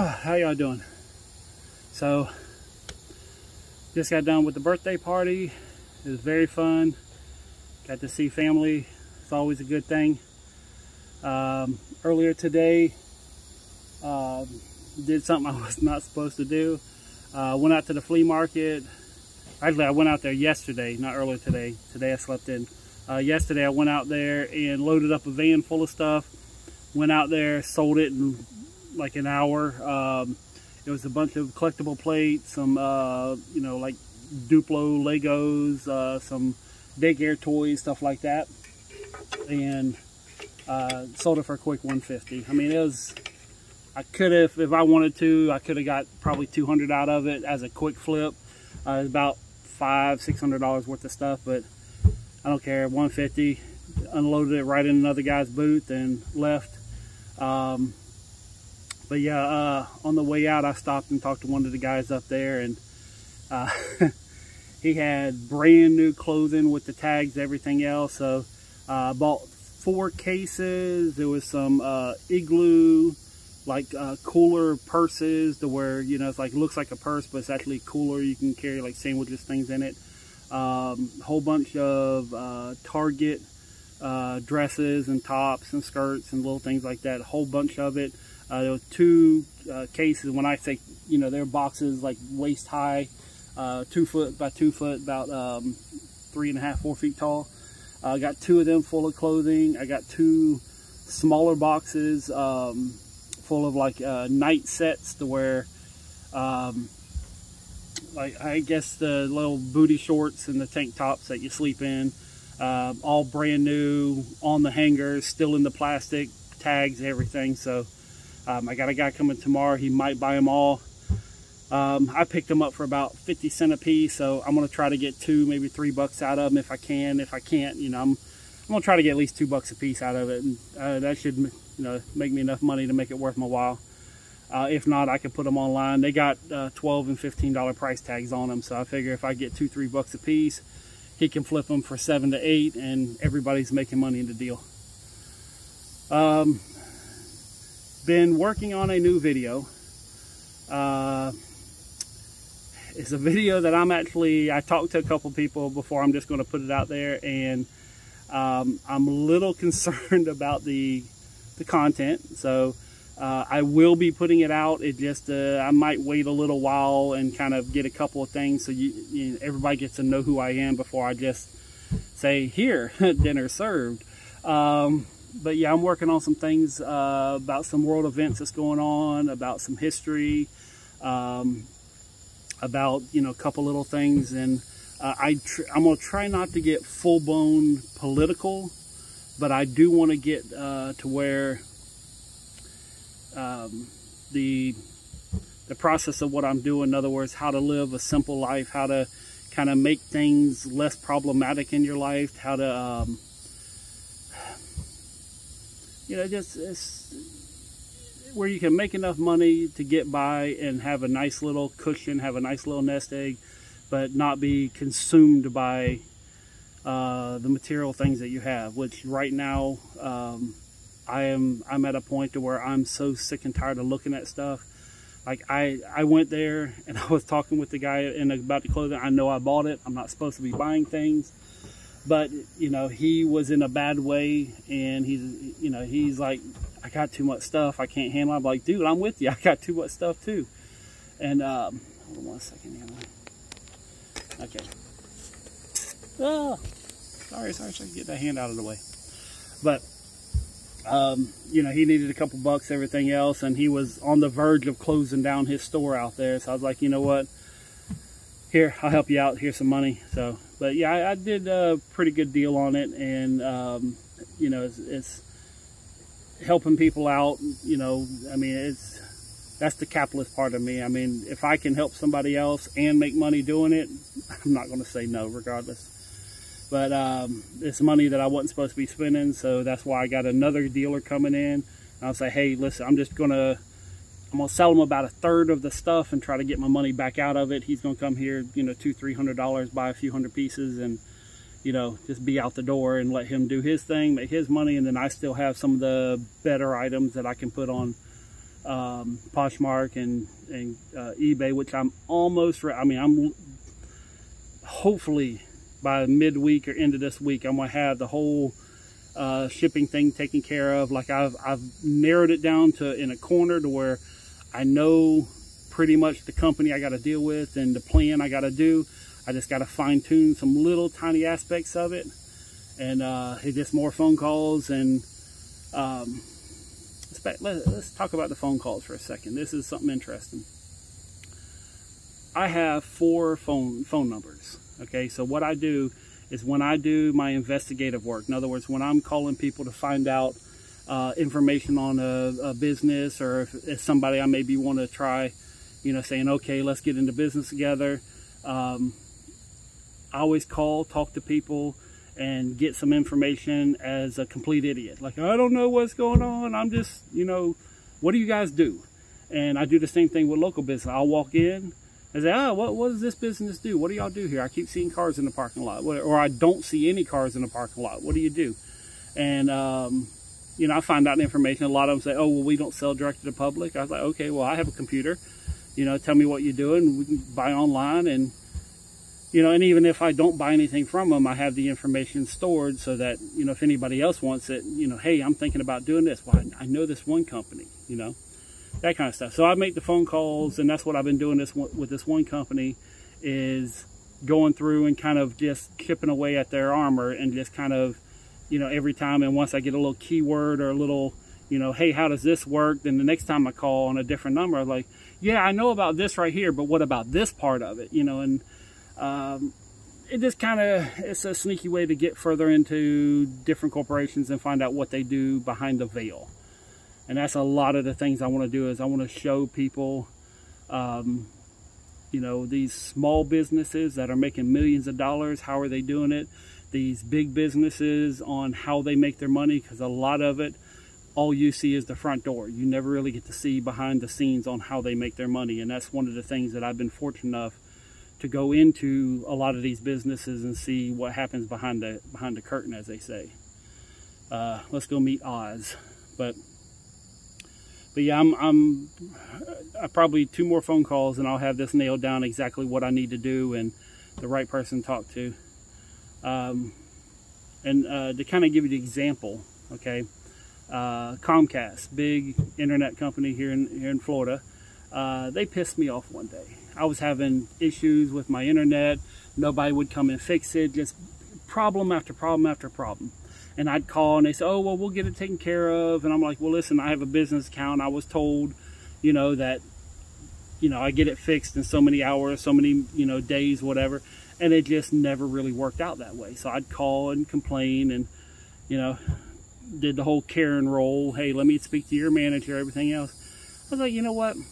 How y'all doing? So, just got done with the birthday party. It was very fun. Got to see family. It's always a good thing. Earlier today, did something I was not supposed to do. Went out to the flea market. Actually, I went out there yesterday, not earlier today. Today I slept in. Yesterday I went out there and loaded up a van full of stuff. Went out there, sold it in like an hour. It was a bunch of collectible plates, some you know, like Duplo Legos, some daycare toys, stuff like that, and sold it for a quick $150. I mean, it was, I could have, if I wanted to, I could have got probably $200 out of it as a quick flip. It's about $500–600 worth of stuff, but I don't care. $150. Unloaded it right in another guy's booth and left. But yeah, on the way out, I stopped and talked to one of the guys up there, and he had brand new clothing with the tags, everything else. So I bought 4 cases. There was some Igloo, like cooler purses to where, you know, it's like, looks like a purse, but it's actually cooler. You can carry like sandwiches, things in it. Whole bunch of Target dresses and tops and skirts and little things like that. A whole bunch of it. There were 2 cases. When I say, you know, they're boxes like waist high, 2 foot by 2 foot, about 3.5–4 feet tall. I got 2 of them full of clothing. I got 2 smaller boxes full of like night sets to wear, like I guess the little booty shorts and the tank tops that you sleep in, all brand new on the hangers, still in the plastic tags, everything. So I got a guy coming tomorrow. He might buy them all. I picked them up for about 50 cents a piece, so I'm gonna try to get 2, maybe $3 out of them if I can. If I can't, you know, I'm gonna try to get at least $2 a piece out of it, and that should, you know, make me enough money to make it worth my while. If not, I could put them online. They got $12 and $15 price tags on them, so I figure if I get $2–3 a piece, he can flip them for $7 to $8, and everybody's making money in the deal. Been working on a new video. It's a video that I talked to a couple people before. I'm just going to put it out there, and I'm a little concerned about the content. So I will be putting it out. It just I might wait a little while and kind of get a couple of things so you know, everybody gets to know who I am before I just say, here, dinner served. But yeah, I'm working on some things about some world events that's going on, about some history, about, you know, a couple little things. And I'm going to try not to get full-blown political, but I do want to get to where the process of what I'm doing, in other words, how to live a simple life, how to kind of make things less problematic in your life, how to you know, just where you can make enough money to get by and have a nice little cushion, have a nice little nest egg, but not be consumed by the material things that you have. Which right now, I'm at a point to where I'm so sick and tired of looking at stuff. Like I went there and I was talking with the guy about the clothing. I know I bought it. I'm not supposed to be buying things. But, you know, he was in a bad way, and he's, you know, he's like, I got too much stuff, I can't handle it. I'm like, dude, I'm with you, I got too much stuff too. And, hold on 1 second here. Okay. Oh, sorry, get that hand out of the way. But, you know, he needed a couple bucks, everything else, and he was on the verge of closing down his store out there. So I was like, you know what? Here, I'll help you out. Here's some money. So, but yeah, I did a pretty good deal on it, and you know, it's helping people out. You know, I mean, that's the capitalist part of me. I mean, if I can help somebody else and make money doing it, I'm not going to say no, regardless. But it's money that I wasn't supposed to be spending, so that's why I got another dealer coming in. And I'll say, hey, listen, I'm gonna sell him about 1/3 of the stuff and try to get my money back out of it. He's gonna come here, you know, $200–300, buy a few hundred pieces, and, you know, just be out the door and let him do his thing, make his money, and then I still have some of the better items that I can put on Poshmark and eBay, which I'm almost, I'm hopefully by midweek or end of this week, I'm gonna have the whole shipping thing taken care of. Like I've narrowed it down to in a corner to where I know pretty much the company I got to deal with and the plan I got to do. I just got to fine tune some little tiny aspects of it, and it's just more phone calls. And let's talk about the phone calls for a second. This is something interesting. I have 4 phone numbers. Okay, so what I do is when I do my investigative work, in other words, when I'm calling people to find out information on a business, or if somebody I maybe want to try, saying, okay, let's get into business together. I always call, talk to people, and get some information as a complete idiot. Like, I don't know what's going on. I'm just, what do you guys do? And I do the same thing with local business. I'll walk in and say, what does this business do? What do y'all do here? I keep seeing cars in the parking lot. Or I don't see any cars in the parking lot. What do you do? And, I find out information. A lot of them say, oh, well, we don't sell direct to the public. I was like, okay, well, I have a computer. Tell me what you're doing. We can buy online. And, and even if I don't buy anything from them, I have the information stored so that, if anybody else wants it, hey, I'm thinking about doing this. Well, I know this one company, that kind of stuff. So I make the phone calls, and that's what I've been doing with this one company, is going through and kind of just chipping away at their armor, and just kind of, every time. And once I get a little keyword or a little, hey, how does this work? Then the next time I call on a different number, I'm like, yeah, I know about this right here, but what about this part of it? And it just kind of, it's a sneaky way to get further into different corporations and find out what they do behind the veil. And that's a lot of the things I want to do, is I want to show people, these small businesses that are making millions of dollars, how are they doing it? These big businesses, on how they make their money, because a lot of it, all you see is the front door. You never really get to see behind the scenes on how they make their money. And that's one of the things that I've been fortunate enough to go into a lot of these businesses and see what happens behind the curtain, as they say. Let's go meet Oz. But yeah, I probably 2 more phone calls, and I'll have this nailed down exactly what I need to do and the right person to talk to. And to kind of give you the example, okay, Comcast, big internet company here in Florida, they pissed me off one day. I was having issues with my internet. Nobody would come and fix it. Just problem after problem after problem. And I'd call, and they say, oh, well, we'll get it taken care of. And I'm like, well, listen, I have a business account. I was told, that, I get it fixed in so many hours, so many, days, whatever. And it just never really worked out that way. So I'd call and complain, and, did the whole Karen role. Hey, let me speak to your manager, everything else. I was like, you know what? I'm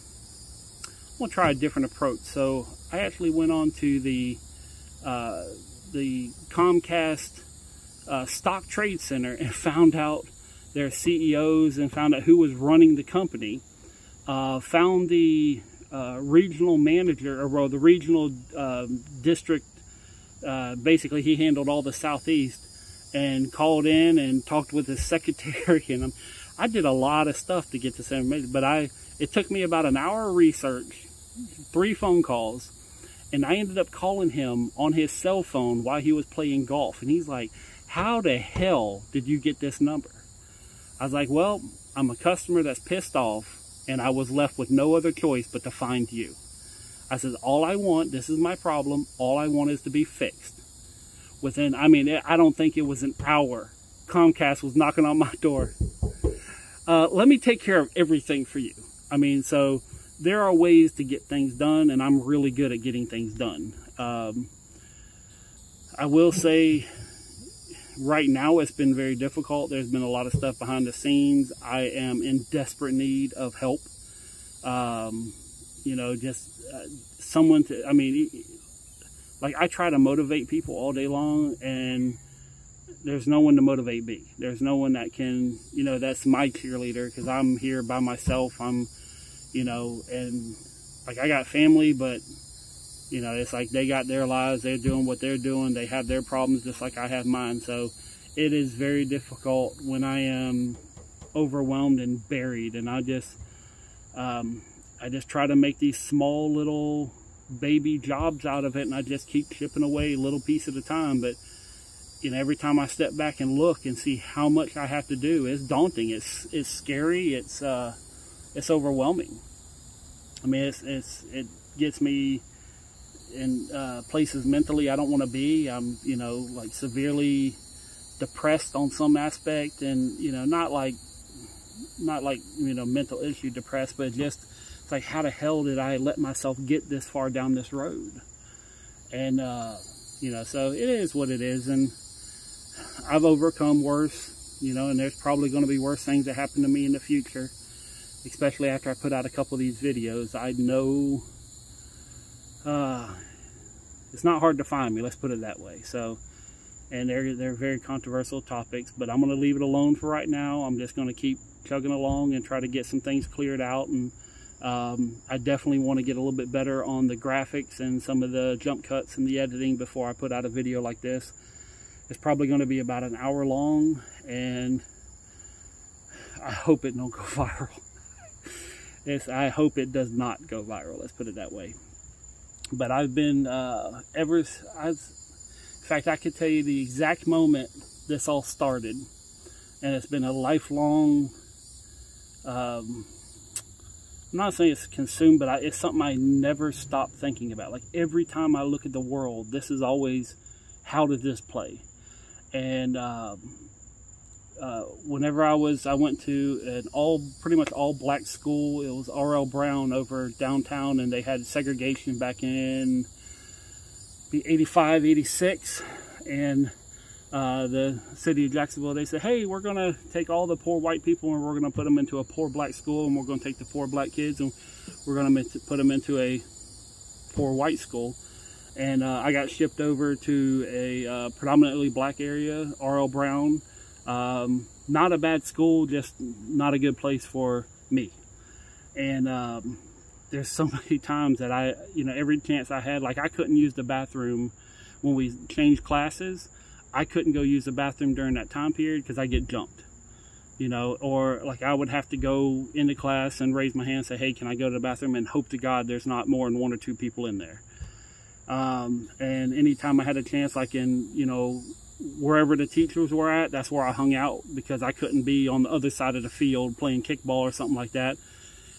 gonna try a different approach. So I actually went on to the Comcast stock trade center and found out their CEOs, and found out who was running the company. Found the regional manager, or the regional district. Basically, he handled all the Southeast, and called in and talked with his secretary. And I did a lot of stuff to get this information, but it took me about an hour of research, 3 phone calls, and I ended up calling him on his cell phone while he was playing golf. And he's like, how the hell did you get this number? I was like, well, I'm a customer that's pissed off, and I was left with no other choice but to find you. I said, all I want, this is my problem, all I want is to be fixed. Within, I don't think it was an hour, Comcast was knocking on my door. Let me take care of everything for you. So there are ways to get things done, and I'm really good at getting things done. I will say, right now it's been very difficult. There's been a lot of stuff behind the scenes. I am in desperate need of help. Someone to, like, I try to motivate people all day long, and there's no one to motivate me. There's no one that can, that's my cheerleader, because I'm here by myself. I'm, and like, I got family, but, it's like they got their lives. They're doing what they're doing. They have their problems just like I have mine. So it is very difficult when I am overwhelmed and buried, and I just try to make these small little baby jobs out of it, and I just keep chipping away a little piece at a time. But you know, every time I step back and look and see how much I have to do, it's daunting. It's scary. It's overwhelming. I mean, it gets me in places mentally I don't want to be. I'm, you know, like severely depressed on some aspect, and you know, not like you know, mental issue depressed, but just it's like, how the hell did I let myself get this far down this road? And you know, so it is what it is, and I've overcome worse, you know, and there's probably going to be worse things that happen to me in the future, especially after I put out a couple of these videos. I know it's not hard to find me, let's put it that way. So, and they're very controversial topics, but I'm going to leave it alone for right now. I'm just going to keep chugging along and try to get some things cleared out. And I definitely want to get a little bit better on the graphics and some of the jump cuts and the editing before I put out a video like this. It's probably going to be about an hour long, and I hope it don't go viral. I hope it does not go viral, let's put it that way. But I've been, in fact, I could tell you the exact moment this all started, and it's been a lifelong, I'm not saying it's consumed, but it's something I never stop thinking about. Like, every time I look at the world, this is always, how did this play? And whenever I went to an pretty much all black school. It was R.L. Brown over downtown, and they had segregation back in 85, 86, and the city of Jacksonville, they said, hey, we're going to take all the poor white people and we're going to put them into a poor black school, and we're going to take the poor black kids and we're going to put them into a poor white school. And I got shipped over to a predominantly black area, R.L. Brown. Not a bad school, just not a good place for me. And there's so many times that you know, every chance I had, like, I couldn't use the bathroom when we changed classes. I couldn't go use the bathroom during that time period because I get jumped, you know, or like I would have to go into class and raise my hand and say, hey, can I go to the bathroom, and hope to God there's not more than 1 or 2 people in there. And anytime I had a chance, like in, you know, wherever the teachers were at, that's where I hung out, because I couldn't be on the other side of the field playing kickball or something like that,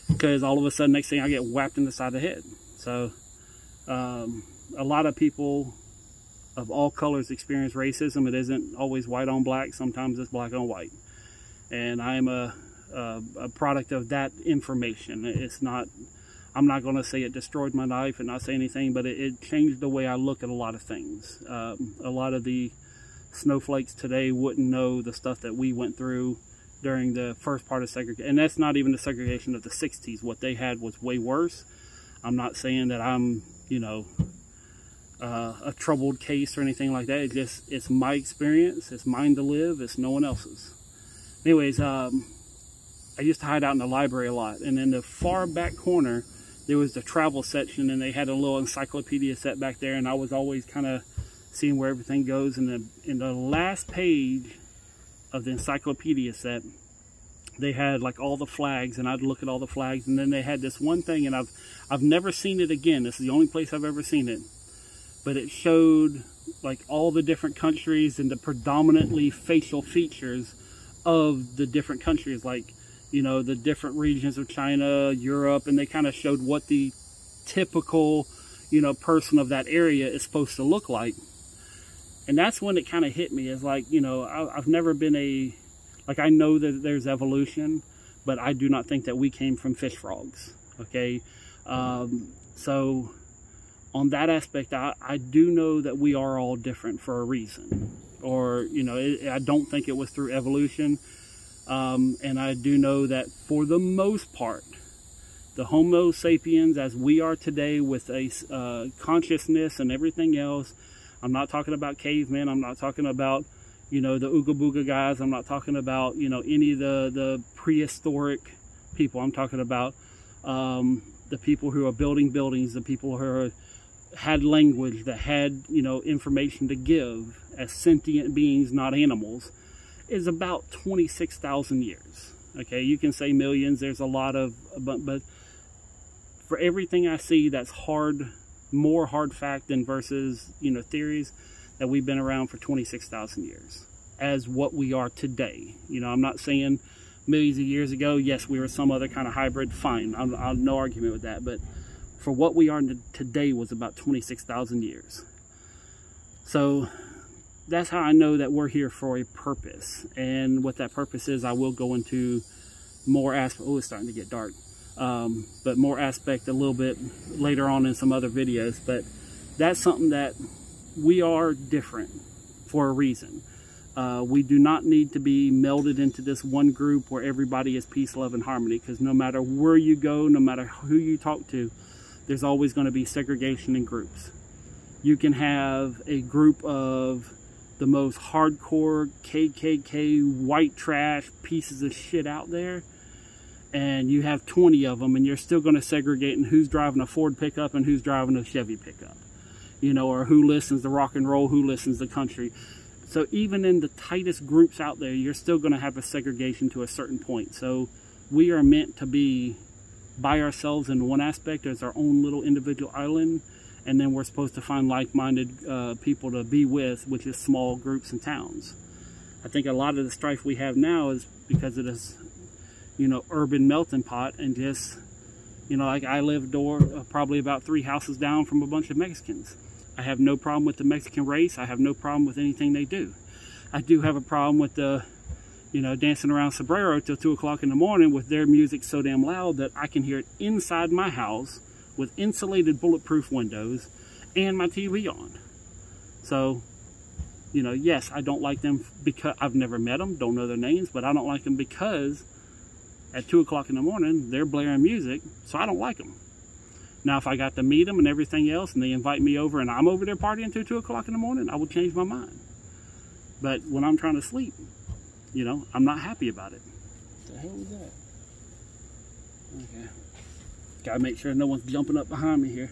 because all of a sudden, next thing, I get whacked in the side of the head. So a lot of people of all colors experience racism. It isn't always white on black. Sometimes it's black on white. And I am a product of that information. It's not, I'm not going to say it destroyed my life and not say anything, but it changed the way I look at a lot of things. A lot of the snowflakes today wouldn't know the stuff that we went through during the first part of segregation. And that's not even the segregation of the 60s. What they had was way worse. I'm not saying that I'm, you know, a troubled case or anything like that. It's my experience. It's mine to live. It's no one else's. Anyways, I used to hide out in the library a lot. And in the far back corner, there was the travel section, and they had a little encyclopedia set back there, and I was always kind of seeing where everything goes. And in the last page of the encyclopedia set, they had like all the flags, and I'd look at all the flags, and then they had this one thing, and I've never seen it again. This is the only place I've ever seen it, but it showed like all the different countries and the predominantly facial features of the different countries, like, you know, the different regions of China, Europe, and they kind of showed what the typical, you know, person of that area is supposed to look like. And that's when it kind of hit me, is like, you know, I've never been like, I know that there's evolution, but I do not think that we came from fish frogs, okay? So on that aspect, I do know that we are all different for a reason. Or, you know, I don't think it was through evolution. And I do know that for the most part, the Homo sapiens as we are today, with a consciousness and everything else, I'm not talking about cavemen, I'm not talking about, you know, the Ooga Booga guys, I'm not talking about, you know, any of the prehistoric people. I'm talking about the people who are building buildings, the people who had language, that had, you know, information to give as sentient beings, not animals, is about 26,000 years. Okay, you can say millions. There's a lot of, but for everything I see that's more hard fact than versus, you know, theories, that we've been around for 26,000 years as what we are today. You know, I'm not saying millions of years ago, yes, we were some other kind of hybrid, fine. I'm no argument with that. But for what we are today was about 26,000 years. So that's how I know that we're here for a purpose. And what that purpose is, I will go into more aspect. Oh, it's starting to get dark. But more aspect a little bit later on in some other videos. But that's something that we are different for a reason. We do not need to be melded into this one group where everybody is peace, love, and harmony. Because no matter where you go, no matter who you talk to, there's always going to be segregation in groups. You can have a group of the most hardcore KKK white trash pieces of shit out there, and you have 20 of them, and you're still going to segregate in who's driving a Ford pickup and who's driving a Chevy pickup, you know, or who listens to rock and roll, who listens to country. So even in the tightest groups out there, you're still going to have a segregation to a certain point. So we are meant to be by ourselves in one aspect as our own little individual island, and then we're supposed to find like-minded people to be with, which is small groups and towns. I think a lot of the strife we have now is because of this, you know, urban melting pot, and just, you know, like I live probably about 3 houses down from a bunch of Mexicans. I have no problem with the Mexican race. I have no problem with anything they do. I do have a problem with the, you know, dancing around Sombrero till 2 o'clock in the morning with their music so damn loud that I can hear it inside my house with insulated bulletproof windows and my TV on. So, you know, yes, I don't like them because I've never met them, don't know their names, but I don't like them because at 2 o'clock in the morning, they're blaring music, so I don't like them. Now, if I got to meet them and everything else, and they invite me over and I'm over there partying till 2 o'clock in the morning, I would change my mind. But when I'm trying to sleep, you know, I'm not happy about it. What the hell was that? Okay. Gotta make sure no one's jumping up behind me here.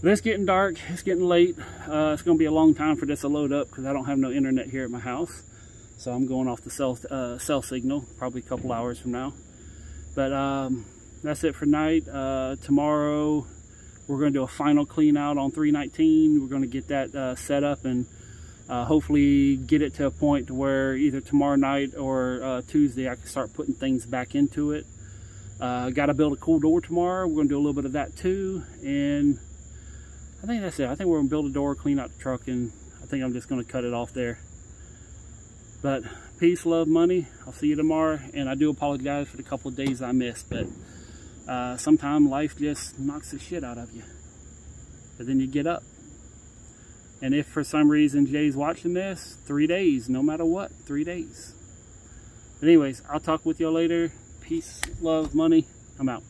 But it's getting dark, it's getting late. It's gonna be a long time for this to load up because I don't have no internet here at my house. So I'm going off the cell signal, probably a couple hours from now. But that's it for night. Tomorrow we're gonna do a final clean out on 319. We're gonna get that set up and hopefully get it to a point to where either tomorrow night or Tuesday I can start putting things back into it. Got to build a cool door tomorrow. We're going to do a little bit of that too. And I think that's it. I think we're going to build a door, clean out the truck, and I think I'm just going to cut it off there. But peace, love, money. I'll see you tomorrow. And I do apologize for the couple of days I missed. But sometimes life just knocks the shit out of you. But then you get up. And if for some reason Jay's watching this, 3 days, no matter what, 3 days. But anyways, I'll talk with y'all later. Peace, love, money. I'm out.